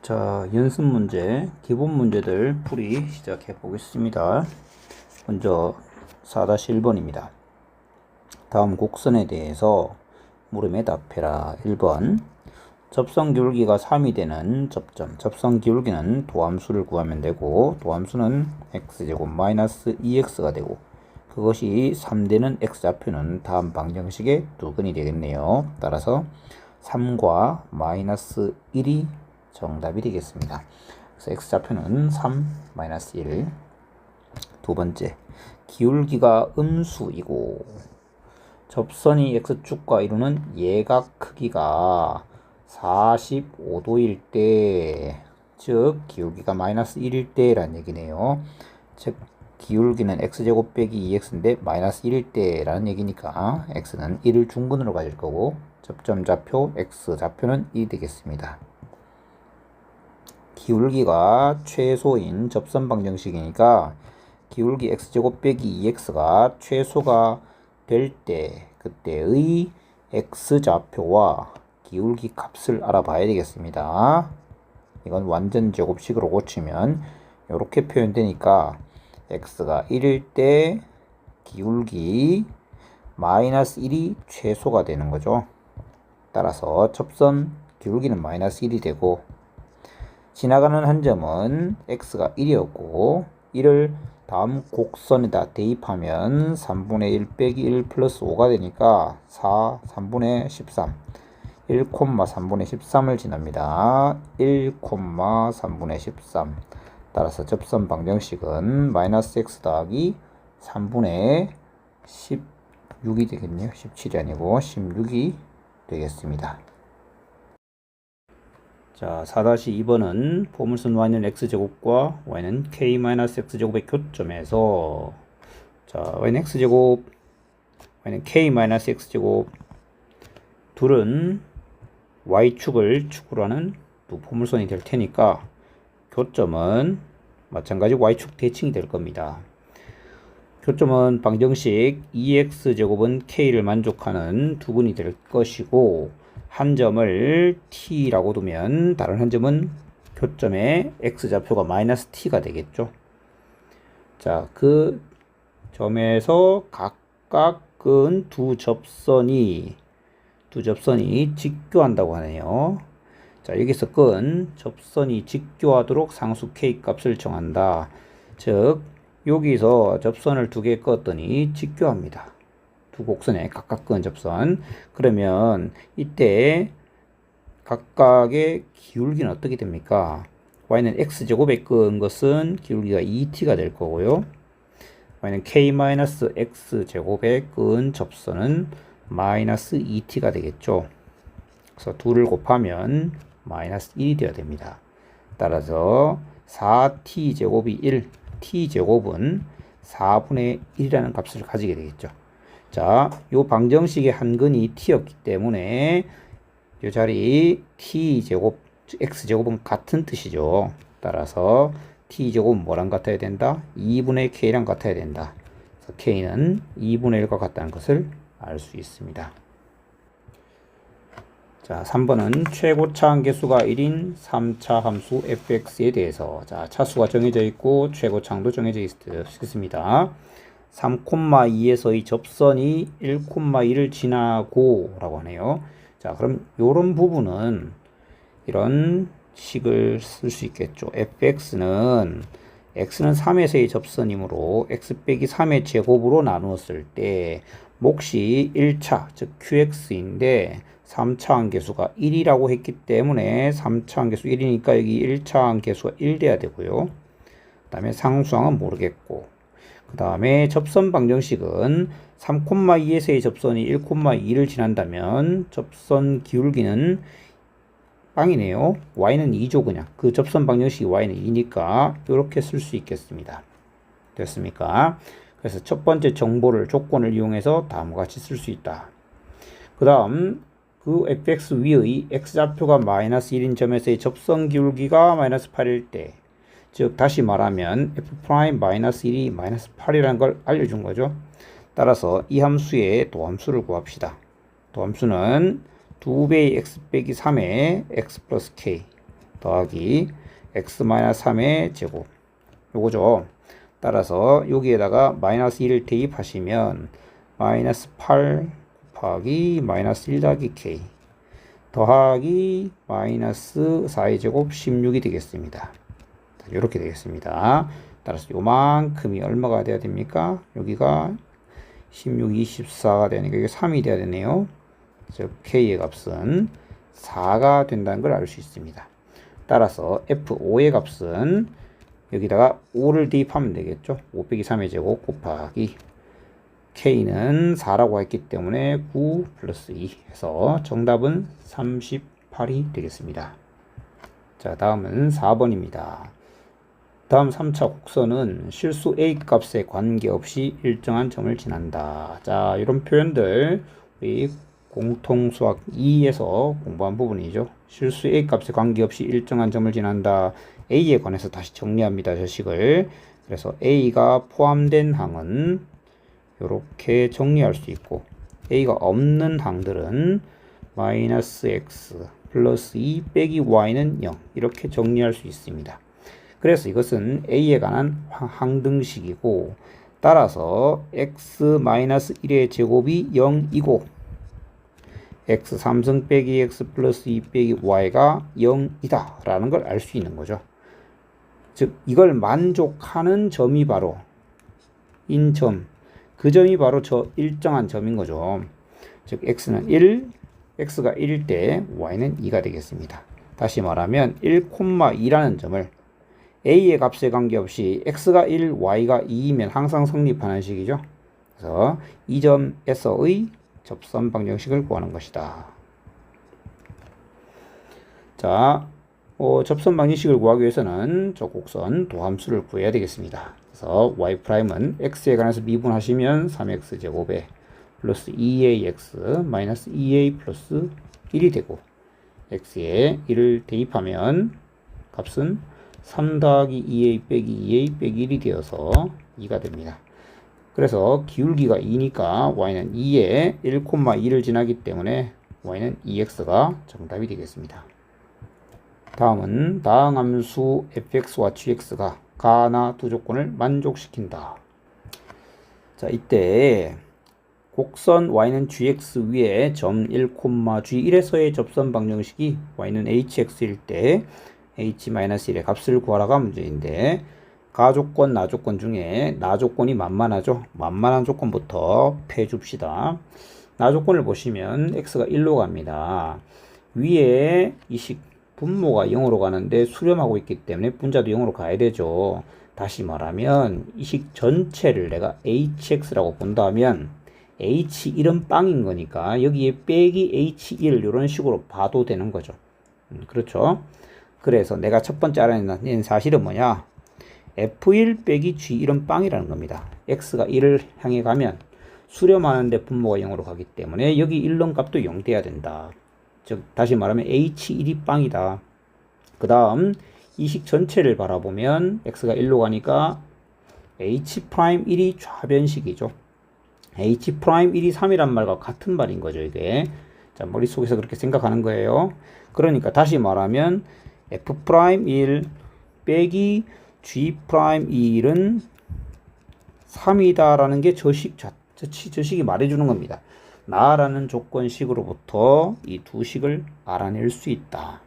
자, 연습 문제, 기본 문제들 풀이 시작해 보겠습니다. 먼저 4-1번입니다. 다음 곡선에 대해서 물음에 답해라. 1번. 접선 기울기가 3이 되는 접점. 접선 기울기는 도함수를 구하면 되고, 도함수는 x제곱 마이너스 2x가 되고, 그것이 3되는 x좌표는 다음 방정식의 두근이 되겠네요. 따라서 3과 마이너스 1이 정답이 되겠습니다. 그래서 x좌표는 3, 마이너스 1. 두 번째, 기울기가 음수이고 접선이 x축과 이루는 예각 크기가 45도일 때, 즉 기울기가 마이너스 1일 때 라는 얘기네요. 즉 기울기는 x제곱 빼기 2x인데 마이너스 1일 때 라는 얘기니까 x는 1을 중근으로 가질 거고 접점 좌표 x좌표는 1이 되겠습니다. 기울기가 최소인 접선 방정식이니까 기울기 x제곱 빼기 2x가 최소가 될 때 그때의 x좌표와 기울기 값을 알아봐야 되겠습니다. 이건 완전 제곱식으로 고치면 이렇게 표현되니까 x가 1일 때 기울기 마이너스 1이 최소가 되는 거죠. 따라서 접선 기울기는 마이너스 1이 되고 지나가는 한 점은 x가 1이었고 1을 다음 곡선에다 대입하면 3분의 1 빼기 1 플러스 5가 되니까 4, 3분의 13 1,3분의 13을 지납니다. 1,3분의 13 따라서 접선 방정식은 마이너스 x 더하기 3분의 16이 되겠네요. 17이 아니고 16이 되겠습니다. 자, 4-2번은 포물선 y는 x제곱과 y는 k-x제곱의 교점에서 자, y는 x제곱, y는 k-x제곱 둘은 y축을 축으로 하는 두 포물선이 될 테니까 교점은 마찬가지 y축 대칭이 될 겁니다. 교점은 방정식 2x제곱은 k를 만족하는 두근이 될 것이고 한 점을 t라고 두면 다른 한 점은 교점의 x좌표가 마이너스 t가 되겠죠. 자, 그 점에서 각각 끈 두 접선이 직교한다고 하네요. 자, 여기서 끈 접선이 직교하도록 상수 k 값을 정한다. 즉 여기서 접선을 두 개 껐더니 직교합니다. 두 곡선에 각각 끈 접선. 그러면 이때 각각의 기울기는 어떻게 됩니까? y는 x제곱에 끈 것은 기울기가 2t가 될 거고요. y는 k-x제곱에 끈 접선은 마이너스 2t가 되겠죠. 그래서 2를 곱하면 마이너스 1이 되어야 됩니다. 따라서 4t제곱이 1, t제곱은 4분의 1이라는 값을 가지게 되겠죠. 자, 요 방정식의 한 근이 t였기 때문에 요 자리 t제곱, x제곱은 같은 뜻이죠. 따라서 t제곱은 뭐랑 같아야 된다? 2분의 k랑 같아야 된다. 그래서 k는 2분의 1과 같다는 것을 알 수 있습니다. 자, 3번은 최고차 한계수가 1인 3차 함수 fx에 대해서 자, 차수가 정해져 있고 최고차항도 정해져 있습니다. 3,2에서의 접선이 1,2를 지나고 라고 하네요. 자, 그럼 요런 부분은 이런 식을 쓸 수 있겠죠. fx는 x는 3에서의 접선이므로 x 빼기 3의 제곱으로 나누었을 때 몫이 1차 즉 qx인데 3차 항계수가 1이라고 했기 때문에 3차 항계수 1이니까 여기 1차 항계수가 1 돼야 되고요. 그 다음에 상수항은 모르겠고 그 다음에 접선 방정식은 3,2에서의 접선이 1,2를 지난다면 접선 기울기는 빵이네요. y는 2죠 그냥. 그 접선 방정식이 y는 2니까 이렇게 쓸 수 있겠습니다. 됐습니까? 그래서 첫 번째 정보를 조건을 이용해서 다음과 같이 쓸 수 있다. 그 다음 그 fx 위의 x좌표가 마이너스 1인 점에서의 접선 기울기가 마이너스 8일 때 즉 다시 말하면 f' 마이너스 1이 마이너스 8이라는 걸 알려준 거죠. 따라서 이 함수의 도함수를 구합시다. 도함수는 2배의 x 빼기 3의 x 플러스 k 더하기 x-3의 제곱 요거죠. 따라서 여기에다가 마이너스 1을 대입하시면 마이너스 8 곱하기 마이너스 1 더하기 k 더하기 마이너스 4의 제곱 16이 되겠습니다. 이렇게 되겠습니다. 따라서 요만큼이 얼마가 돼야 됩니까? 여기가 16, 24가 되니까 이게 3이 돼야 되네요. 즉 k의 값은 4가 된다는 걸 알 수 있습니다. 따라서 f5의 값은 여기다가 5를 대입하면 되겠죠. 5 빼기 3의 제곱 곱하기 k는 4라고 했기 때문에 9 플러스 2 해서 정답은 38이 되겠습니다. 자, 다음은 4번입니다. 다음 3차 곡선은 실수 A 값에 관계없이 일정한 점을 지난다. 자, 이런 표현들 우리 공통수학 2에서 공부한 부분이죠. 실수 A 값에 관계없이 일정한 점을 지난다. A에 관해서 다시 정리합니다. 저 식을. 그래서 A가 포함된 항은 이렇게 정리할 수 있고 A가 없는 항들은 마이너스 X 플러스 2 빼기 Y는 0 이렇게 정리할 수 있습니다. 그래서 이것은 A에 관한 항등식이고 따라서 X-1의 제곱이 0이고 X 3승 빼기 X 플러스 2 빼기 Y가 0이다 라는 걸 알 수 있는 거죠. 즉 이걸 만족하는 점이 바로 인점 그 점이 바로 저 일정한 점인 거죠. 즉 X는 1, X가 1일 때 Y는 2가 되겠습니다. 다시 말하면 1,2라는 점을 A의 값에 관계없이 X가 1, Y가 2이면 항상 성립하는 식이죠. 그래서 이 점에서의 접선 방정식을 구하는 것이다. 자, 접선 방정식을 구하기 위해서는 저 곡선 도함수를 구해야 되겠습니다. 그래서 y'은 x에 관해서 미분하시면 3x 제곱에 플러스 2ax 마이너스 2a 플러스 1이 되고 x에 1을 대입하면 값은 3 더하기 2a 빼기 2a 빼기 1이 되어서 2가 됩니다. 그래서 기울기가 2니까 y는 2에 1,2를 지나기 때문에 y는 2x가 정답이 되겠습니다. 다음은 다항함수 fx와 gx가 가나 두 조건을 만족시킨다. 자, 이때 곡선 y는 gx 위에 점 1,g1에서의 접선 방정식이 y는 hx일 때 h-1의 값을 구하라가 문제인데 가조건, 나조건 중에 나조건이 만만하죠. 만만한 조건부터 펴줍시다. 나조건을 보시면 x가 1로 갑니다. 위에 이 식 분모가 0으로 가는데 수렴하고 있기 때문에 분자도 0으로 가야 되죠. 다시 말하면 이 식 전체를 내가 hx라고 본다면 h1은 빵인 거니까 여기에 빼기 h1 이런 식으로 봐도 되는 거죠. 그렇죠. 그래서 내가 첫 번째 알아낸 사실은 뭐냐? f1 빼기 g1은 빵이라는 겁니다. x가 1을 향해 가면 수렴하는데 분모가 0으로 가기 때문에 여기 1런 값도 0 돼야 된다. 즉 다시 말하면 h1이 빵이다. 그 다음 이 식 전체를 바라보면 x가 1로 가니까 h'1이 좌변식이죠. h'1이 3이란 말과 같은 말인 거죠. 이게 자, 머릿속에서 그렇게 생각하는 거예요. 그러니까 다시 말하면 f'1 빼기 g'1은 3이다 라는 게 저 식이 말해주는 겁니다. 나라는 조건식으로부터 이 두 식을 알아낼 수 있다.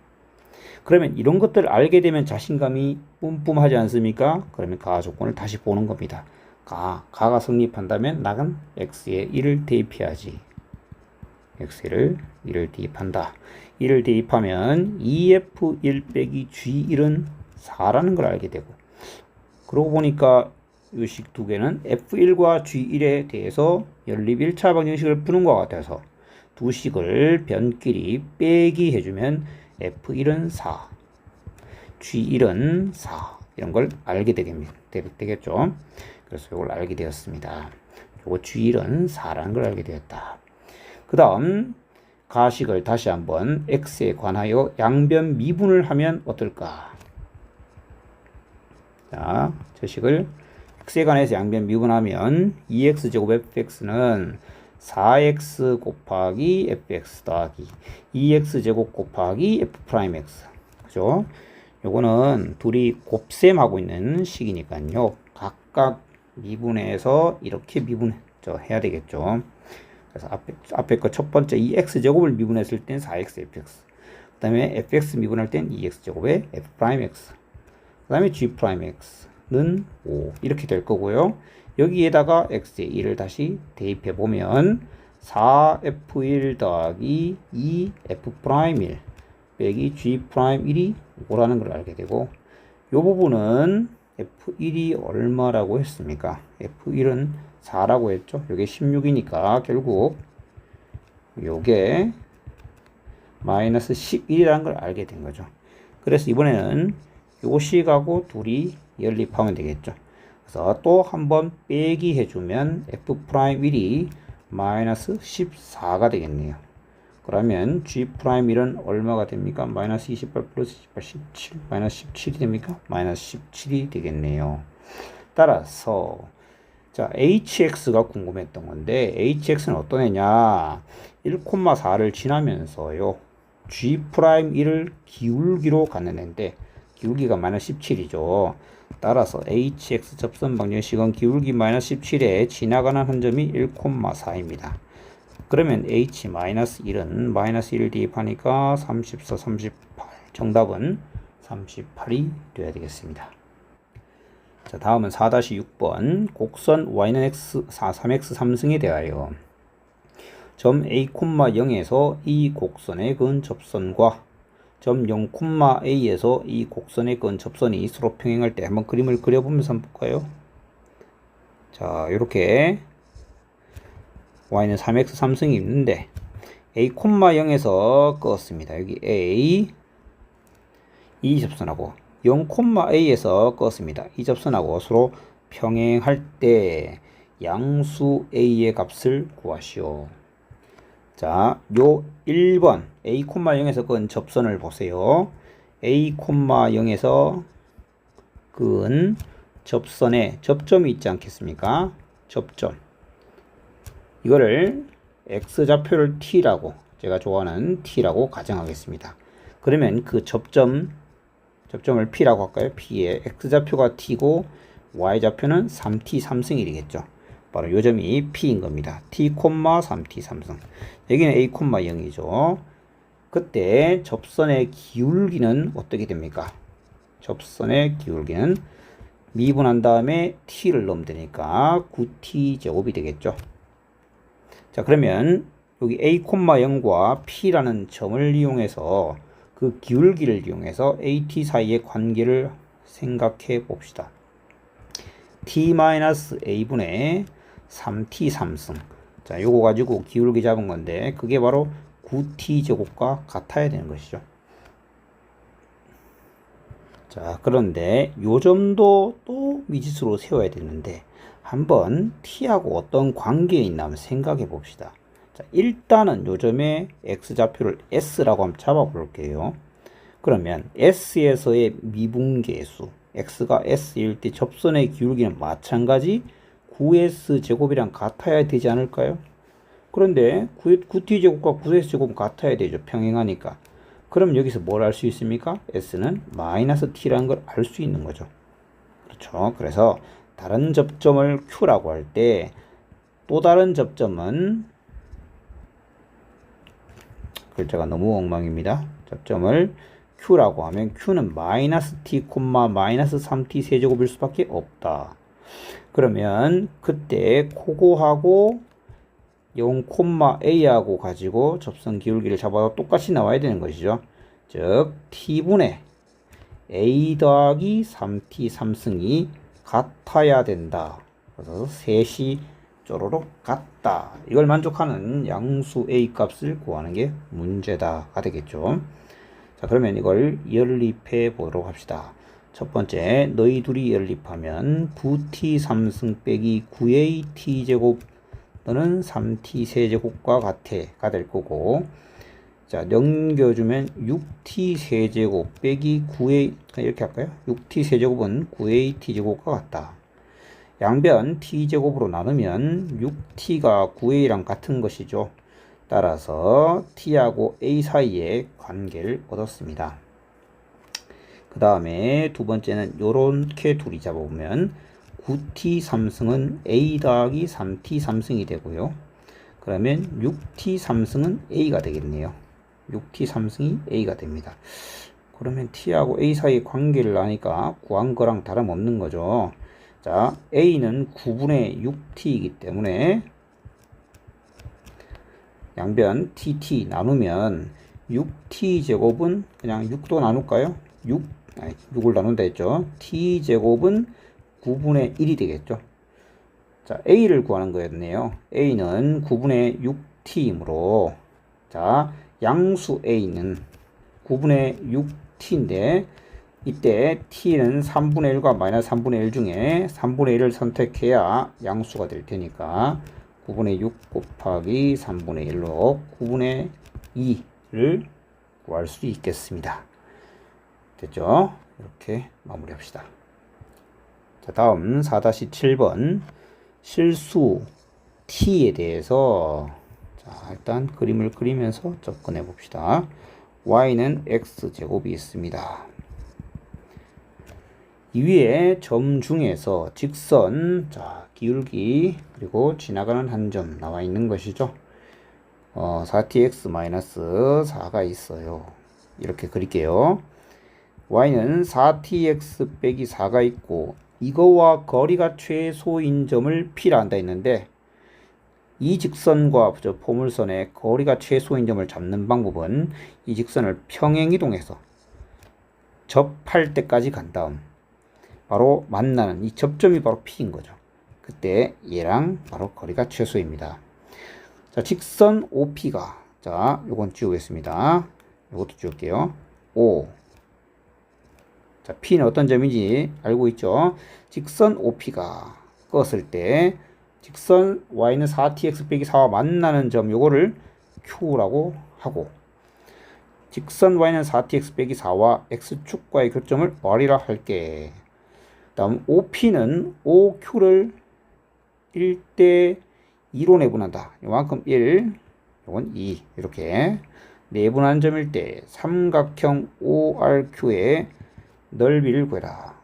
그러면 이런 것들을 알게 되면 자신감이 뿜뿜하지 않습니까? 그러면 가 조건을 다시 보는 겁니다. 가가 성립한다면 낙은 x에 1을 대입해야지. x를 1을 대입한다. 1을 대입하면 2f1 빼기 g1은 4라는 걸 알게 되고 그러고 보니까 이 식 두 개는 f1과 g1에 대해서 연립 1차 방정식을 푸는 것 같아서 두 식을 변끼리 빼기 해주면 f1은 4, g1은 4 이런 걸 알게 되겠죠. 그래서 이걸 알게 되었습니다. 요거 g1은 4라는 걸 알게 되었다. 그 다음 가식을 다시 한번 x에 관하여 양변 미분을 하면 어떨까? 자, 저 식을 x에 관해서 양변 미분하면 2x제곱 fx는 4x 곱하기 fx 더하기 2x제곱 곱하기 f'x 그죠? 요거는 둘이 곱셈하고 있는 식이니까요. 각각 미분해서 이렇게 해야 되겠죠. 그래서 앞에 거 첫 번째 이 x제곱을 미분했을 땐 4x fx. 그 다음에 fx 미분할 땐 2x제곱에 f'x. 그 다음에 g'x는 5. 이렇게 될 거고요. 여기에다가 x의 1을 다시 대입해 보면 4f1 더하기 2f'1 빼기 g'1이 5라는 걸 알게 되고, 요 부분은 f1이 얼마라고 했습니까? f1은 4라고 했죠. 요게 16이니까 결국 요게 마이너스 11이라는 걸 알게 된 거죠. 그래서 이번에는 요 식하고 둘이 연립하면 되겠죠. 그래서 또 한번 빼기 해주면 f'1이 마이너스 14가 되겠네요. 그러면 g'1은 얼마가 됩니까? 마이너스 28 플러스 28, 17, 마이너스 17이 됩니까? 마이너스 17이 되겠네요. 따라서 자, hx가 궁금했던 건데 hx는 어떤 애냐? 1,4를 지나면서요. g'1을 기울기로 갖는 애인데 기울기가 마이너스 17이죠. 따라서 hx 접선 방정식은 기울기 마이너스 17에 지나가는 한 점이 1,4입니다. 그러면 h-1은 마이너스 1 대입하니까 34, 38. 정답은 38이 되어야 되겠습니다. 자, 다음은 4-6번. 곡선 y는 x, 3x 3승에 대하여 점 a, 0에서 이 곡선에 그은 접선과 점 0, a에서 이 곡선에 그은 접선이 서로 평행할 때 한번 그림을 그려보면서 한번 볼까요? 자, 이렇게 y는 3x 3승이 있는데 a, 0에서 껐습니다. 여기 a 이 접선하고 0, a에서 껐습니다. 이 접선하고 서로 평행할 때 양수 a의 값을 구하시오. 자, 요 1번 a, 0에서 끈 접선을 보세요. a, 0에서 끈 접선에 접점이 있지 않겠습니까? 접점. 이거를 x좌표를 t라고, 제가 좋아하는 t라고 가정하겠습니다. 그러면 그 접점을 p라고 할까요? p의 x좌표가 t고 y좌표는 3t 3승이겠죠. 바로 요 점이 p인 겁니다. t, 3t 3승. 여기는 a, 0이죠. 그때 접선의 기울기는 어떻게 됩니까? 접선의 기울기는 미분한 다음에 t를 넣으면 되니까 9t 제곱이 되겠죠. 자, 그러면 여기 a, 0과 p라는 점을 이용해서 그 기울기를 이용해서 at 사이의 관계를 생각해 봅시다. t-a분의 3t 3승. 자, 요거 가지고 기울기 잡은 건데 그게 바로 9t 제곱과 같아야 되는 것이죠. 자, 그런데 요 점도 또 미지수로 세워야 되는데 한번 t하고 어떤 관계에 있나 한번 생각해 봅시다. 자, 일단은 요 점의 x좌표를 s라고 한번 잡아 볼게요. 그러면 s에서의 미분계수 x가 s일 때 접선의 기울기는 마찬가지 9s 제곱이랑 같아야 되지 않을까요? 그런데 9t 제곱과 9s 제곱은 같아야 되죠. 평행하니까. 그럼 여기서 뭘 알 수 있습니까? s는 마이너스 t라는 걸 알 수 있는 거죠. 그렇죠. 그래서 다른 접점을 q라고 할 때 또 다른 접점은, 글자가 너무 엉망입니다. 접점을 q라고 하면 q는 마이너스 t, 마이너스 3t 세제곱일 수밖에 없다. 그러면 그때 그거하고 0, a하고 가지고 접선 기울기를 잡아도 똑같이 나와야 되는 것이죠. 즉 t분의 a 더하기 3t 3승이 같아야 된다. 그래서 셋이 쪼로록 같다. 이걸 만족하는 양수 a 값을 구하는 게 문제다가 되겠죠. 자, 그러면 이걸 연립해 보도록 합시다. 첫 번째, 너희 둘이 연립하면 9t 3승 빼기 9a t제곱 너는 3t 세제곱과 같아가 될 거고, 자, 넘겨주면 6t 세제곱 빼기 9a, 이렇게 할까요? 6t 세제곱은 9a t제곱과 같다. 양변 t제곱으로 나누면 6t가 9a랑 같은 것이죠. 따라서 t하고 a 사이의 관계를 얻었습니다. 그 그 다음에 두 번째는 요렇게 둘이 잡아보면 9t 3승은 a 더하기 3t 3승이 되고요. 그러면 6t 3승은 a가 되겠네요. 6t 3승이 a가 됩니다. 그러면 t하고 a 사이 관계를 아니까 구한 거랑 다름없는 거죠. 자, a는 9분의 6t이기 때문에 양변 tt 나누면 6t제곱은 그냥 6도 나눌까요? 6을 나눈다 했죠. t제곱은 9분의 1이 되겠죠. 자, a를 구하는 거였네요. a는 9분의 6t이므로 자, 양수 a는 9분의 6t인데 이때 t는 3분의 1과 마이너스 3분의 1 중에 3분의 1을 선택해야 양수가 될 테니까 9분의 6 곱하기 3분의 1로 9분의 2를 구할 수 있겠습니다. 됐죠? 이렇게 마무리합시다. 자, 다음 4-7번 실수 t에 대해서 자, 일단 그림을 그리면서 접근해 봅시다. y는 x제곱이 있습니다. 이 위에 점 중에서 직선, 자, 기울기, 그리고 지나가는 한 점 나와 있는 것이죠. 4tx-4가 있어요. 이렇게 그릴게요. y는 4tx 빼기 4가 있고, 이거와 거리가 최소인 점을 p라 한다 했는데, 이 직선과 저 포물선의 거리가 최소인 점을 잡는 방법은 이 직선을 평행이동해서 접할 때까지 간 다음 바로 만나는 이 접점이 바로 P인 거죠. 그때 얘랑 바로 거리가 최소입니다. 자, 직선 OP가 자, 요건 지우겠습니다. 요것도 지울게요. O. 자, P는 어떤 점인지 알고 있죠? 직선 OP가 껐을 때 직선 Y는 4tx 빼기 4와 만나는 점 요거를 Q라고 하고 직선 Y는 4tx 빼기 4와 X축과의 교점을 R이라 할게. 다음 OP는 OQ를 1대 2로 내분한다. 요만큼 1, 요건 2 이렇게 내분한 점일 때 삼각형 ORQ의 넓이를 구해라.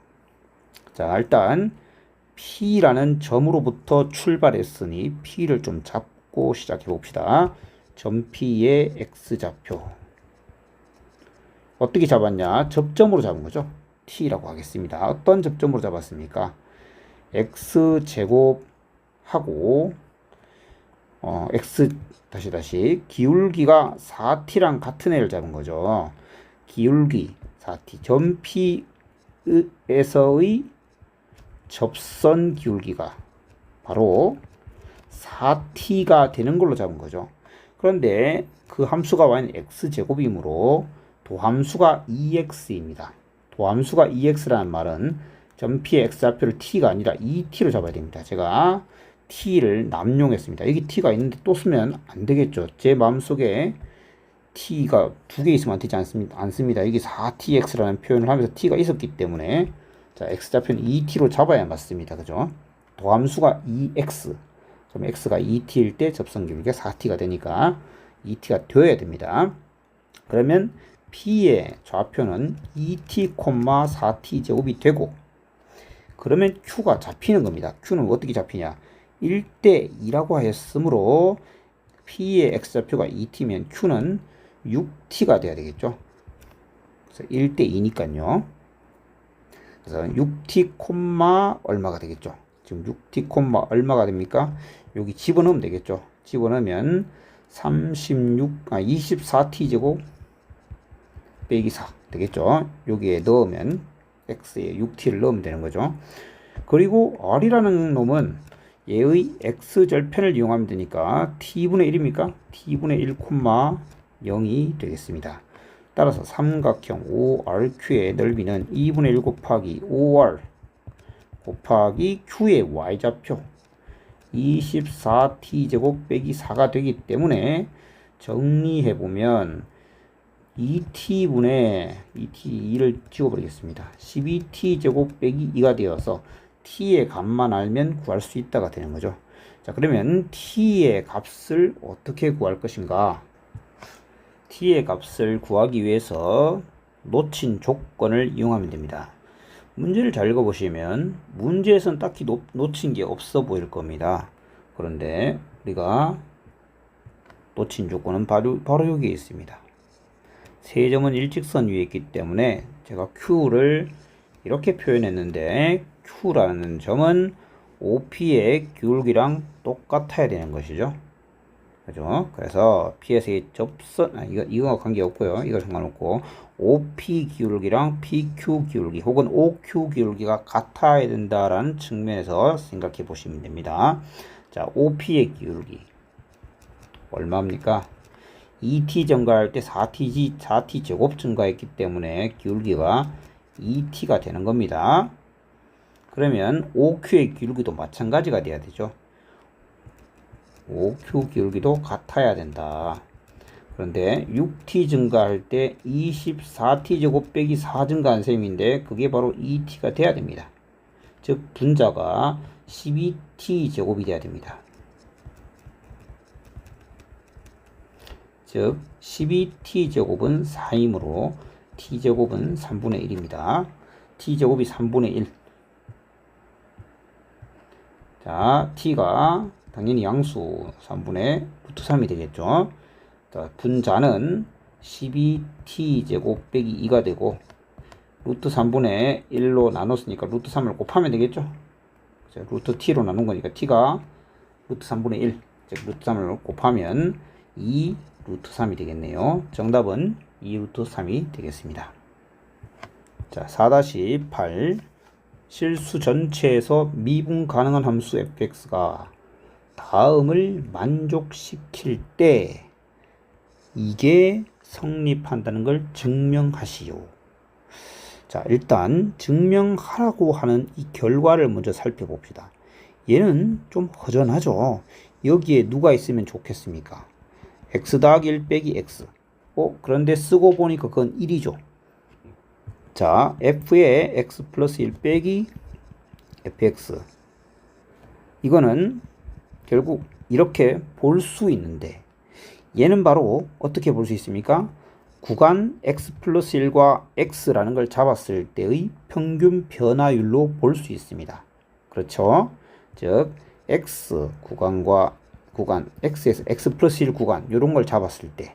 자, 일단 P라는 점으로부터 출발했으니 P를 좀 잡고 시작해 봅시다. 점 P의 X좌표 어떻게 잡았냐? 접점으로 잡은 거죠. T라고 하겠습니다. 어떤 접점으로 잡았습니까? X제곱하고 X 기울기가 4T랑 같은 애를 잡은 거죠. 기울기 4T 점 P에서의 접선 기울기가 바로 4t가 되는 걸로 잡은 거죠. 그런데 그 함수가 y는 x제곱이므로 도함수가 2x입니다. 도함수가 2x라는 말은 점 P의 x좌표를 t가 아니라 2t로 잡아야 됩니다. 제가 t를 남용했습니다. 여기 t가 있는데 또 쓰면 안 되겠죠. 제 마음속에 t가 두 개 있으면 되지 않습니다. 여기 4tx라는 표현을 하면서 t가 있었기 때문에 자, x좌표는 2t로 잡아야 맞습니다. 그죠? 도함수가 2x. 그럼 x가 2t일 때 접선 기울기가 4t가 되니까 2t가 되어야 됩니다. 그러면 p의 좌표는 2t, 4t 제곱이 되고 그러면 q가 잡히는 겁니다. q는 어떻게 잡히냐? 1대 2라고 하였으므로 p의 x좌표가 2t면 q는 6t가 돼야 되겠죠. 그래서 1대 2니까요. 그래서 6t, 얼마가 되겠죠? 지금 6t, 얼마가 됩니까? 여기 집어넣으면 되겠죠? 집어넣으면 24t 제곱 빼기 4 되겠죠? 여기에 넣으면 x에 6t를 넣으면 되는 거죠. 그리고 r이라는 놈은 얘의 x절편을 이용하면 되니까 t분의 1입니까? t분의 1, 0이 되겠습니다. 따라서 삼각형 ORQ의 넓이는 2분의 1 곱하기 OR 곱하기 Q의 Y좌표 24t제곱 빼기 4가 되기 때문에 정리해보면 2t분의 2를 지워버리겠습니다. 12t제곱 빼기 2가 되어서 t의 값만 알면 구할 수 있다가 되는 거죠. 자, 그러면 t의 값을 어떻게 구할 것인가? t의 값을 구하기 위해서 놓친 조건을 이용하면 됩니다. 문제를 잘 읽어보시면 문제에서는 딱히 놓친 게 없어 보일 겁니다. 그런데 우리가 놓친 조건은 바로 여기에 있습니다. 세 점은 일직선 위에 있기 때문에 제가 Q를 이렇게 표현했는데 Q라는 점은 OP의 기울기랑 똑같아야 되는 것이죠. 그죠? 그래서 P에서의 접선, 이거 관계없고요. 이거 상관없고, OP 기울기랑 PQ 기울기 혹은 OQ 기울기가 같아야 된다라는 측면에서 생각해 보시면 됩니다. 자, OP의 기울기. 얼마입니까? 2t 증가할 때 4t 제곱 증가했기 때문에 기울기가 2t가 되는 겁니다. 그러면 OQ의 기울기도 마찬가지가 돼야 되죠. OQ 기울기도 같아야 된다. 그런데 6t 증가할 때 24t 제곱 빼기 4 증가한 셈인데 그게 바로 2t가 돼야 됩니다. 즉 분자가 12t 제곱이 돼야 됩니다. 즉 12t 제곱은 4이므로 t 제곱은 3분의 1입니다. t 제곱이 3분의 1. 자, t가 당연히 양수 3분의 루트 3이 되겠죠. 자, 분자는 12t 제곱 빼기 2가 되고 루트 3분의 1로 나눴으니까 루트 3을 곱하면 되겠죠. 자, 루트 t로 나눈 거니까 t가 루트 3분의 1, 즉 루트 3을 곱하면 2 루트 3이 되겠네요. 정답은 2 루트 3이 되겠습니다. 자, 4-8 실수 전체에서 미분 가능한 함수 fx가 다음을 만족시킬 때 이게 성립한다는 걸 증명하시오. 자, 일단 증명하라고 하는 이 결과를 먼저 살펴봅시다. 얘는 좀 허전하죠. 여기에 누가 있으면 좋겠습니까? x 더하기 1 빼기 x. 그런데 쓰고 보니까 그건 1이죠. 자, f의 x 플러스 1 빼기 fx. 이거는 결국 이렇게 볼 수 있는데 얘는 바로 어떻게 볼 수 있습니까? 구간 x 플러스 1과 x라는 걸 잡았을 때의 평균 변화율로 볼 수 있습니다. 그렇죠? 즉 x 구간과 구간 x에서 x 플러스 1 구간 이런 걸 잡았을 때,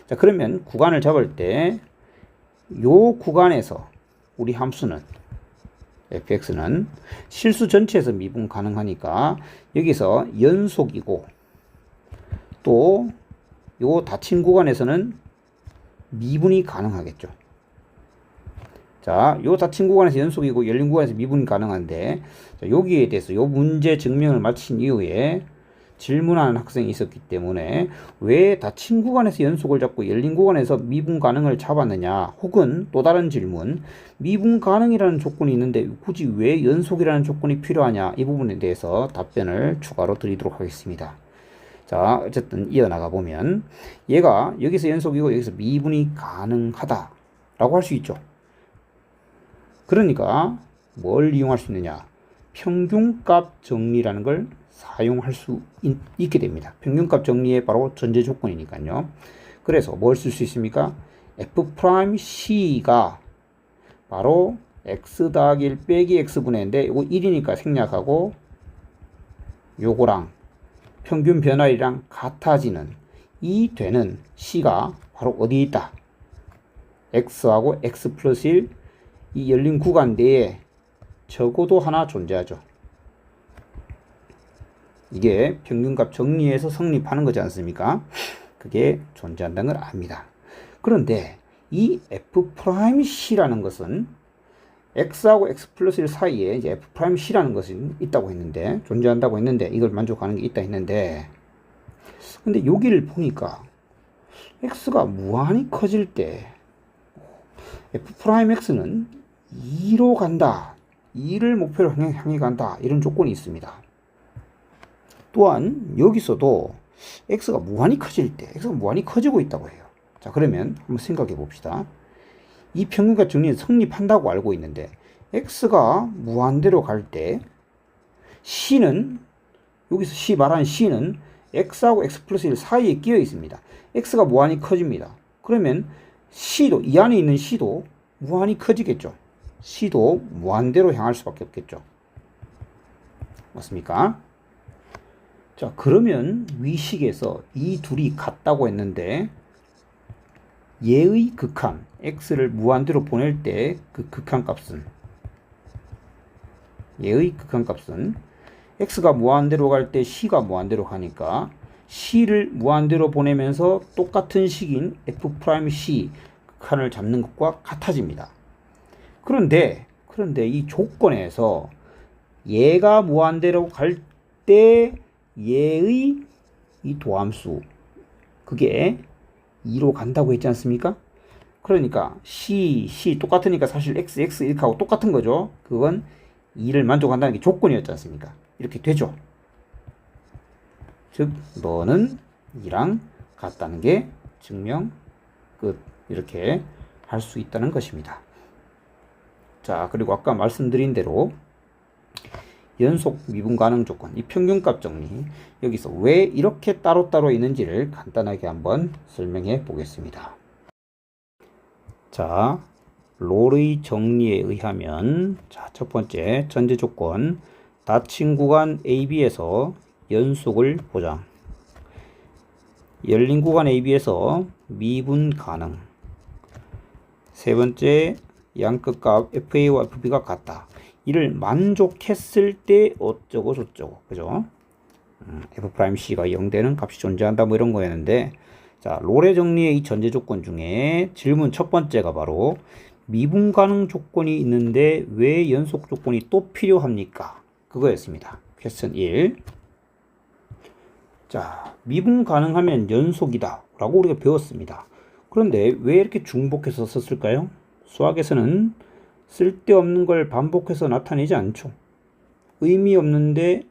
자 그러면 구간을 잡을 때 요 구간에서 우리 함수는 fx는 실수 전체에서 미분 가능하니까 여기서 연속이고 또 요 닫힌 구간에서는 미분이 가능하겠죠. 자, 요 닫힌 구간에서 연속이고 열린 구간에서 미분이 가능한데, 자, 여기에 대해서 요 문제 증명을 마친 이후에 질문하는 학생이 있었기 때문에 왜 닫힌 구간에서 연속을 잡고 열린 구간에서 미분 가능을 잡았느냐, 혹은 또 다른 질문, 미분 가능이라는 조건이 있는데 굳이 왜 연속이라는 조건이 필요하냐, 이 부분에 대해서 답변을 추가로 드리도록 하겠습니다. 자, 어쨌든 이어나가 보면 얘가 여기서 연속이고 여기서 미분이 가능하다 라고 할 수 있죠. 그러니까 뭘 이용할 수 있느냐, 평균값 정리라는 걸 사용할 수 있게 됩니다. 평균값 정리의 바로 전제 조건이니까요. 그래서 뭘 쓸 수 있습니까? f'C가 바로 x 더하기 1 빼기 x분의인데 이거 1이니까 생략하고 요거랑 평균 변화율이랑 같아지는 이 되는 C가 바로 어디에 있다? x하고 x 플러스 1 이 열린 구간 내에 적어도 하나 존재하죠. 이게 평균값 정리해서 성립하는 거지 않습니까? 그게 존재한다는 걸 압니다. 그런데 이 f'C라는 것은 x하고 x 플러스 1 사이에 이제 f'C라는 것이 있다고 했는데, 존재한다고 했는데, 이걸 만족하는 게 있다 했는데, 근데 여기를 보니까 x가 무한히 커질 때 f'x는 2로 간다, 2를 목표로 향해 간다, 이런 조건이 있습니다. 또한 여기서도 x가 무한히 커질 때, x가 무한히 커지고 있다고 해요. 자, 그러면 한번 생각해 봅시다. 이 평균값 정리는 성립한다고 알고 있는데 x가 무한대로 갈 때 c는, 여기서 c 말하는 c는 x하고 x 플러스 1 사이에 끼어 있습니다. x가 무한히 커집니다. 그러면 c도, 이 안에 있는 c도 무한히 커지겠죠. C도 무한대로 향할 수밖에 없겠죠. 맞습니까? 자, 그러면 위식에서 이 둘이 같다고 했는데 얘의 극한, x를 무한대로 보낼 때 그 극한값은 얘의 극한값은 x가 무한대로 갈 때 c가 무한대로 가니까 c를 무한대로 보내면서 똑같은 식인 f'c 극한을 잡는 것과 같아집니다. 그런데 이 조건에서 얘가 무한대로 갈 때 얘의 이 도함수 그게 2로 간다고 했지 않습니까? 그러니까 c 똑같으니까 사실 x 이렇게 하고 똑같은 거죠. 그건 2를 만족한다는 게 조건이었지 않습니까? 이렇게 되죠. 즉 너는 2랑 같다는 게 증명 끝. 이렇게 할 수 있다는 것입니다. 자, 그리고 아까 말씀드린 대로 연속 미분 가능 조건, 이 평균값 정리, 여기서 왜 이렇게 따로따로 있는지를 간단하게 한번 설명해 보겠습니다. 자, 롤의 정리에 의하면, 자, 첫 번째 전제 조건, 닫힌 구간 AB에서 연속을 보장, 열린 구간 AB에서 미분 가능, 세 번째 양끝값 FA와 FB가 같다. 이를 만족했을 때 어쩌고 저쩌고, 그죠? F'C가 0되는 값이 존재한다, 뭐 이런 거였는데, 자, 롤의 정리의 이 전제 조건 중에 질문 첫 번째가 바로 미분 가능 조건이 있는데 왜 연속 조건이 또 필요합니까? 그거였습니다. 퀘스천 1. 자, 미분 가능하면 연속이다 라고 우리가 배웠습니다. 그런데 왜 이렇게 중복해서 썼을까요? 수학에서는 쓸데없는 걸 반복해서 나타내지 않죠. 의미 없는데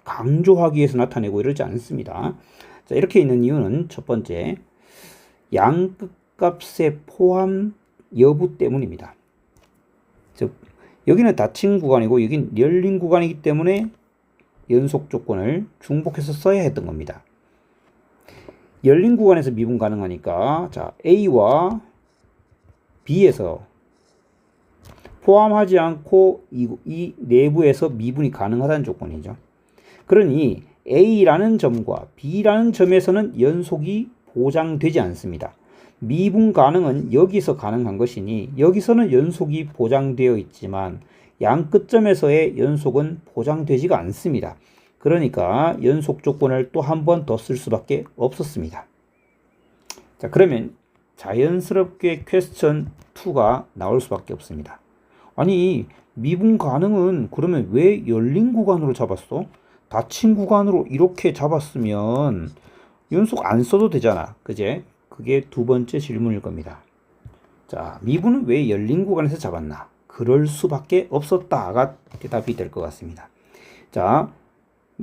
강조하기 위해서 나타내고 이러지 않습니다. 자, 이렇게 있는 이유는 첫 번째, 양끝값의 포함 여부 때문입니다. 즉, 여기는 닫힌 구간이고 여긴 열린 구간이기 때문에 연속 조건을 중복해서 써야 했던 겁니다. 열린 구간에서 미분 가능하니까, 자, A와 B에서 포함하지 않고 이 내부에서 미분이 가능하다는 조건이죠. 그러니 A라는 점과 B라는 점에서는 연속이 보장되지 않습니다. 미분 가능은 여기서 가능한 것이니 여기서는 연속이 보장되어 있지만 양 끝점에서의 연속은 보장되지가 않습니다. 그러니까 연속 조건을 또 한 번 더 쓸 수밖에 없었습니다. 자, 그러면 자연스럽게 퀘스천 2가 나올 수밖에 없습니다. 아니, 미분 가능은 그러면 왜 열린 구간으로 잡았어? 닫힌 구간으로 이렇게 잡았으면 연속 안 써도 되잖아. 그제? 그게 두 번째 질문일 겁니다. 자, 미분은 왜 열린 구간에서 잡았나? 그럴 수밖에 없었다가 대답이 될 것 같습니다. 자,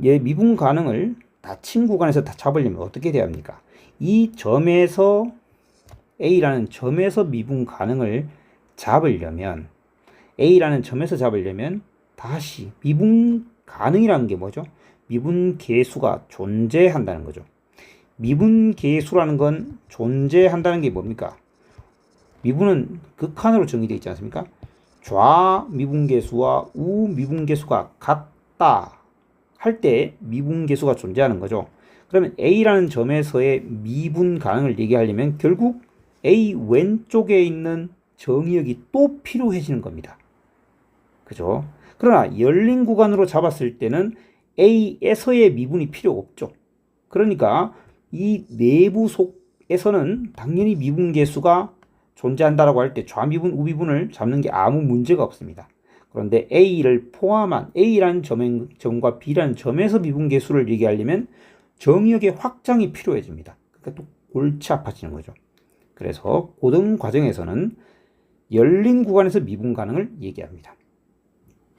얘 미분 가능을 닫힌 구간에서 다 잡으려면 어떻게 돼야 합니까? 이 점에서 A라는 점에서 미분 가능을 잡으려면 A라는 점에서 잡으려면 다시 미분 가능이라는 게 뭐죠? 미분 계수가 존재한다는 거죠. 미분 계수라는 건 존재한다는 게 뭡니까? 미분은 극한으로 정의되어 있지 않습니까? 좌 미분계수와 우 미분계수가 같다 할 때 미분계수가 존재하는 거죠. 그러면 A라는 점에서의 미분 가능을 얘기하려면 결국 A 왼쪽에 있는 정의역이 또 필요해지는 겁니다. 그죠? 그러나 열린 구간으로 잡았을 때는 A에서의 미분이 필요 없죠. 그러니까 이 내부 속에서는 당연히 미분계수가 존재한다라고 할 때 좌미분, 우미분을 잡는 게 아무 문제가 없습니다. 그런데 A를 포함한 A라는 점과 B라는 점에서 미분계수를 얘기하려면 정의역의 확장이 필요해집니다. 그러니까 또 골치 아파지는 거죠. 그래서 고등 과정에서는 열린 구간에서 미분 가능을 얘기합니다.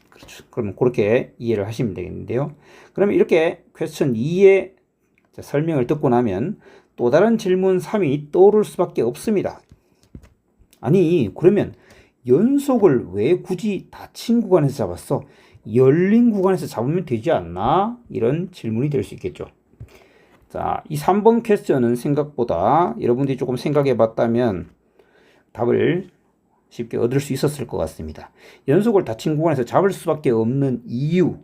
그렇죠. 그러면 그렇게 이해를 하시면 되겠는데요. 그러면 이렇게 퀘스천 2의 설명을 듣고 나면 또 다른 질문 3이 떠오를 수밖에 없습니다. 아니, 그러면 연속을 왜 굳이 닫힌 구간에서 잡았어? 열린 구간에서 잡으면 되지 않나? 이런 질문이 될 수 있겠죠. 자, 이 3번 퀘스천은 생각보다 여러분들이 조금 생각해 봤다면 답을 쉽게 얻을 수 있었을 것 같습니다. 연속을 닫힌 구간에서 잡을 수밖에 없는 이유,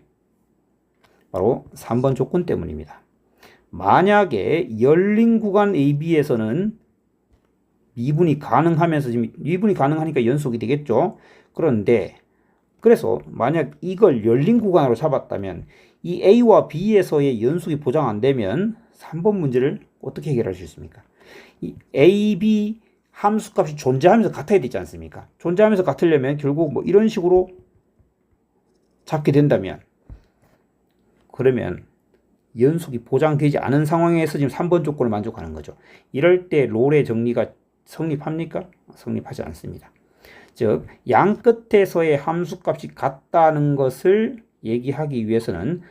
바로 3번 조건 때문입니다. 만약에 열린 구간 AB에서는 미분이 가능하면서, 지금 미분이 가능하니까 연속이 되겠죠. 그런데 그래서 만약 이걸 열린 구간으로 잡았다면 이 A와 B에서의 연속이 보장 안 되면 3번 문제를 어떻게 해결할 수 있습니까? 이 A, B 함수값이 존재하면서 같아야 되지 않습니까? 존재하면서 같으려면 결국 뭐 이런 식으로 잡게 된다면, 그러면 연속이 보장되지 않은 상황에서 지금 3번 조건을 만족하는 거죠. 이럴 때 롤의 정리가 성립합니까? 성립하지 않습니다. 즉, 양 끝에서의 함수값이 같다는 것을 얘기하기 위해서는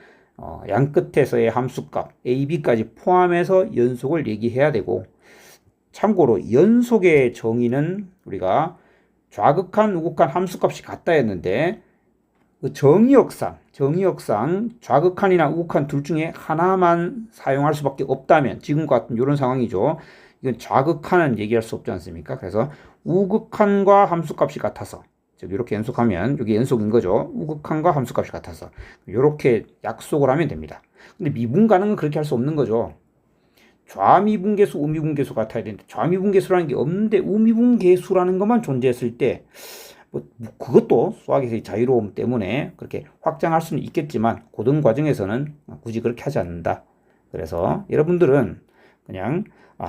양 끝에서의 함수값 A, B까지 포함해서 연속을 얘기해야 되고, 참고로 연속의 정의는 우리가 좌극한, 우극한 함수값이 같다 했는데, 그 정의역상 좌극한이나 우극한 둘 중에 하나만 사용할 수밖에 없다면, 지금과 같은 이런 상황이죠. 이건 좌극한은 얘기할 수 없지 않습니까? 그래서 우극한과 함수값이 같아서, 즉 이렇게 연속하면 이게 연속인 거죠. 우극한과 함수값이 같아서 이렇게 약속을 하면 됩니다. 근데 미분 가능은 그렇게 할 수 없는 거죠. 좌미분계수, 우미분계수 같아야 되는데 좌미분계수라는 게 없는데 우미분계수라는 것만 존재했을 때 그것도 수학에서의 자유로움 때문에 그렇게 확장할 수는 있겠지만 고등 과정에서는 굳이 그렇게 하지 않는다. 그래서 여러분들은 그냥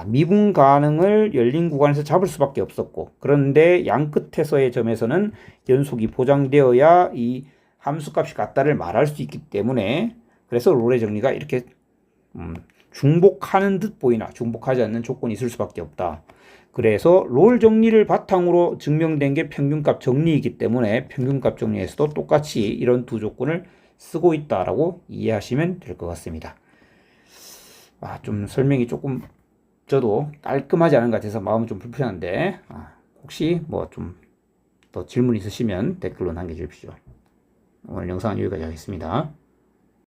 미분 가능을 열린 구간에서 잡을 수밖에 없었고, 그런데 양 끝에서의 점에서는 연속이 보장되어야 이 함수값이 같다를 말할 수 있기 때문에, 그래서 롤의 정리가 이렇게 중복하는 듯 보이나 중복하지 않는 조건이 있을 수밖에 없다. 그래서 롤 정리를 바탕으로 증명된 게 평균값 정리이기 때문에 평균값 정리에서도 똑같이 이런 두 조건을 쓰고 있다라고 이해하시면 될 것 같습니다. 좀 설명이 조금 저도 깔끔하지 않은 것 같아서 마음은 좀 불편한데, 혹시 뭐 좀 더 질문 있으시면 댓글로 남겨주십시오. 오늘 영상은 여기까지 하겠습니다.